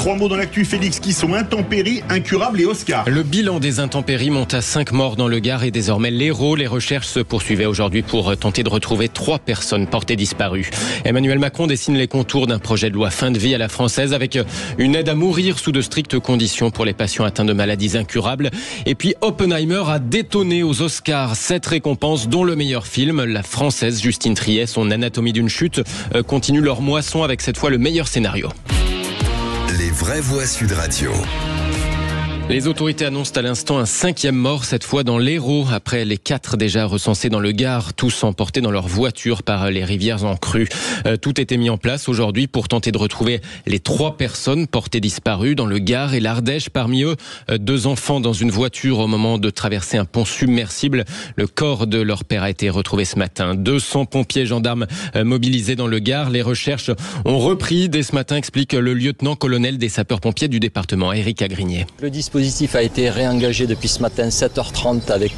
3 mots dans l'actu, Félix, qui sont intempéries, incurables et Oscar. Le bilan des intempéries monte à 5 morts dans le Gard et désormais l'Hérault. Les recherches se poursuivaient aujourd'hui pour tenter de retrouver 3 personnes portées disparues. Emmanuel Macron dessine les contours d'un projet de loi fin de vie à la française avec une aide à mourir sous de strictes conditions pour les patients atteints de maladies incurables. Et puis Oppenheimer a détonné aux Oscars 7 récompenses dont le meilleur film. La française Justine Triet, son Anatomie d'une chute, continue leur moisson avec cette fois le meilleur scénario. Les vraies voix Sud Radio. Les autorités annoncent à l'instant un 5e mort, cette fois dans l'Hérault, après les 4 déjà recensés dans le Gard, tous emportés dans leur voiture par les rivières en crue. Tout était mis en place aujourd'hui pour tenter de retrouver les 3 personnes portées disparues dans le Gard et l'Ardèche. Parmi eux, 2 enfants dans une voiture au moment de traverser un pont submersible. Le corps de leur père a été retrouvé ce matin. 200 pompiers et gendarmes mobilisés dans le Gard. Les recherches ont repris dès ce matin, explique le lieutenant-colonel des sapeurs-pompiers du département, Éric Agrigné. Le dispositif a été réengagé depuis ce matin 7h30 avec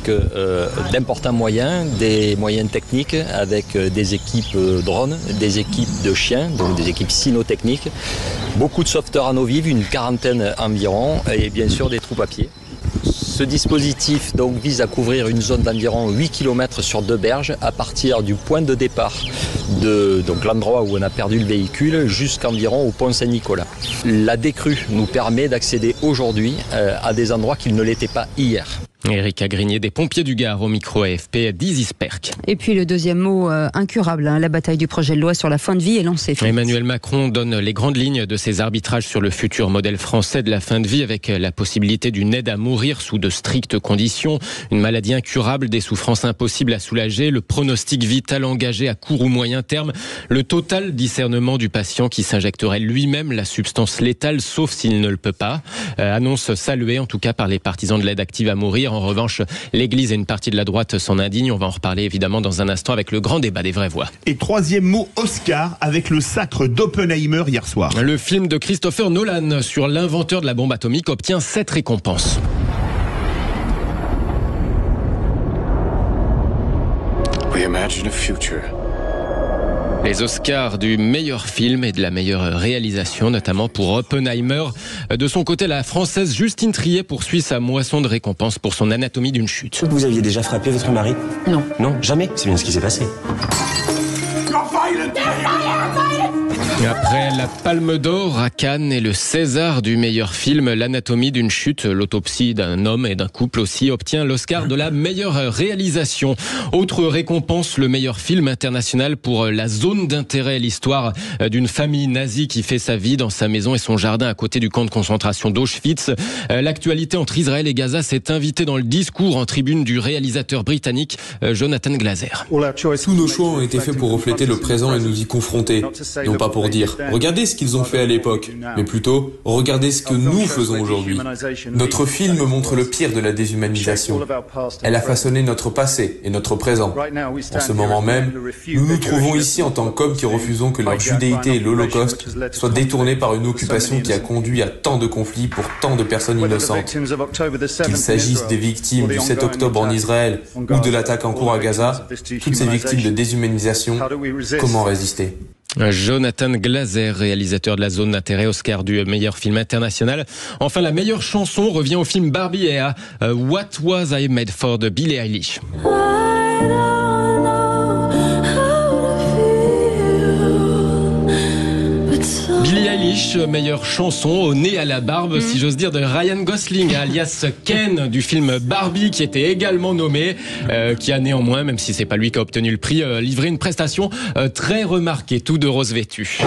d'importants moyens, des moyens techniques avec des équipes drones, des équipes de chiens, donc des équipes cynotechniques, beaucoup de sauveteurs à eau vive, une quarantaine environ, et bien sûr des troupes à pied. Ce dispositif donc vise à couvrir une zone d'environ 8 km sur 2 berges à partir du point de départ de donc l'endroit où on a perdu le véhicule jusqu'environ au pont Saint-Nicolas. La décrue nous permet d'accéder aujourd'hui à des endroits qui ne l'étaient pas hier. Éric Agrigné des pompiers du Gard au micro AFP d'Isisperc. Et puis le deuxième mot, incurable, la bataille du projet de loi sur la fin de vie est lancée. Emmanuel Macron donne les grandes lignes de ses arbitrages sur le futur modèle français de la fin de vie avec la possibilité d'une aide à mourir sous de strictes conditions, une maladie incurable, des souffrances impossibles à soulager, le pronostic vital engagé à court ou moyen terme, le total discernement du patient qui s'injecterait lui-même la substance létale sauf s'il ne le peut pas. Annonce saluée en tout cas par les partisans de l'aide active à mourir. En revanche, l'Église et une partie de la droite s'en indignent. On va en reparler évidemment dans un instant avec le grand débat des vraies voix. Et 3e mot, Oscar, avec le sacre d'Oppenheimer hier soir. Le film de Christopher Nolan sur l'inventeur de la bombe atomique obtient 7 récompenses. We imagine a future. Les Oscars du meilleur film et de la meilleure réalisation, notamment pour Oppenheimer. De son côté, la française Justine Triet poursuit sa moisson de récompenses pour son Anatomie d'une chute. Vous aviez déjà frappé votre mari ? Non. Non, jamais. C'est bien ce qui s'est passé. Après la Palme d'Or à Cannes et le César du meilleur film, l'Anatomie d'une chute, l'autopsie d'un homme et d'un couple aussi, obtient l'Oscar de la meilleure réalisation. Autre récompense, le meilleur film international pour La Zone d'intérêt, l'histoire d'une famille nazie qui fait sa vie dans sa maison et son jardin à côté du camp de concentration d'Auschwitz. L'actualité entre Israël et Gaza s'est invitée dans le discours en tribune du réalisateur britannique Jonathan Glazer. Tous nos choix ont été faits pour refléter le présent et nous y confronter, non pas pour dire « regardez ce qu'ils ont fait à l'époque », mais plutôt « regardez ce que nous faisons aujourd'hui ». Notre film montre le pire de la déshumanisation. Elle a façonné notre passé et notre présent. En ce moment même, nous nous trouvons ici en tant qu'hommes qui refusons que leur judéité et l'Holocauste soient détournés par une occupation qui a conduit à tant de conflits pour tant de personnes innocentes. Qu'il s'agisse des victimes du 7 octobre en Israël ou de l'attaque en cours à Gaza, toutes ces victimes de déshumanisation, comment résister ? Jonathan Glazer, réalisateur de La Zone d'intérêt, Oscar du meilleur film international. Enfin, la meilleure chanson revient au film Barbie et à What Was I Made For de Billie Eilish. Billie Eilish, meilleure chanson au nez à la barbe, si j'ose dire, de Ryan Gosling, alias Ken du film Barbie, qui était également nommé, qui a néanmoins, même si c'est pas lui qui a obtenu le prix, livré une prestation très remarquée, tout de rose vêtu.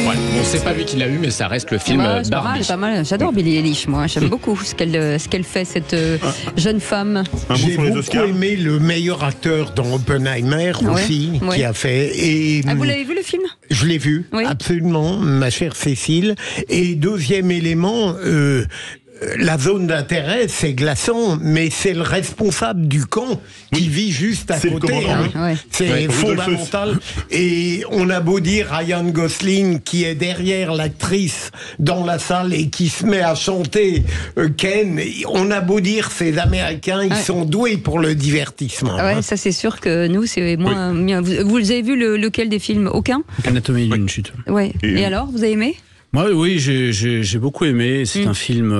Ouais, bon, c'est pas lui qui l'a eu, mais ça reste le film Barbie. Pas mal. J'adore Billie Eilish, moi. J'aime beaucoup ce qu'elle fait, cette jeune femme. J'ai beaucoup aimé le meilleur acteur dans Oppenheimer aussi, qui a fait. Et vous l'avez vu le film ? Je l'ai vu, absolument, ma chère Cécile. Et deuxième élément, la zone d'intérêt, c'est glaçant, mais c'est le responsable du camp qui vit juste à côté. C'est fondamental. Et on a beau dire Ryan Gosling qui est derrière l'actrice dans la salle et qui se met à chanter Ken, on a beau dire ces Américains, ils sont doués pour le divertissement. Ouais, ça c'est sûr que nous c'est moins bien. Vous avez vu lequel des films? Aucun? Anatomie d'une chute. Ouais. Et alors, vous avez aimé? Moi, oui, j'ai beaucoup aimé. C'est un film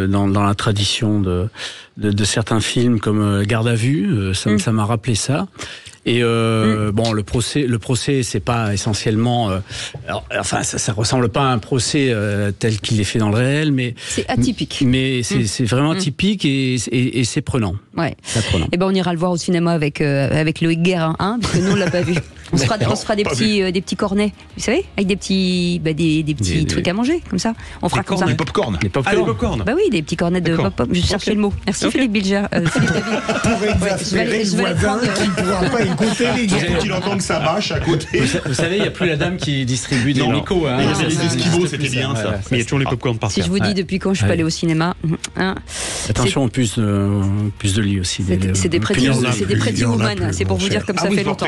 dans la tradition de certains films comme Garde à vue. Ça m'a rappelé ça. Et bon, le procès, c'est pas essentiellement. Ça ressemble pas à un procès tel qu'il est fait dans le réel, mais c'est atypique. Mais c'est vraiment atypique et c'est prenant. Ouais. C'est prenant. Et ben, on ira le voir au cinéma avec Loïc Guérin, parce que nous on l'a pas vu. On se fera des petits cornets, vous savez, avec des petits trucs à manger, comme ça. On fera comme ça. Des pop-corn. Des pop-corn. Bah oui, des petits cornets de pop-pop. Je cherchais le mot. Merci Philippe Bilger. Pour exaspérer le voisin qui ne pourra pas écouter les gars. Surtout qu'il entend que ça mâche à côté. Vous savez, il n'y a plus la dame qui distribue des micos. Il y avait les esquimaux, c'était bien ça. Mais il y a toujours les pop-corn par terre. Si je vous dis depuis quand je suis pas allée au cinéma. Attention, plus de lits aussi. C'est des Pretty Woman. C'est pour vous dire comme ça fait longtemps.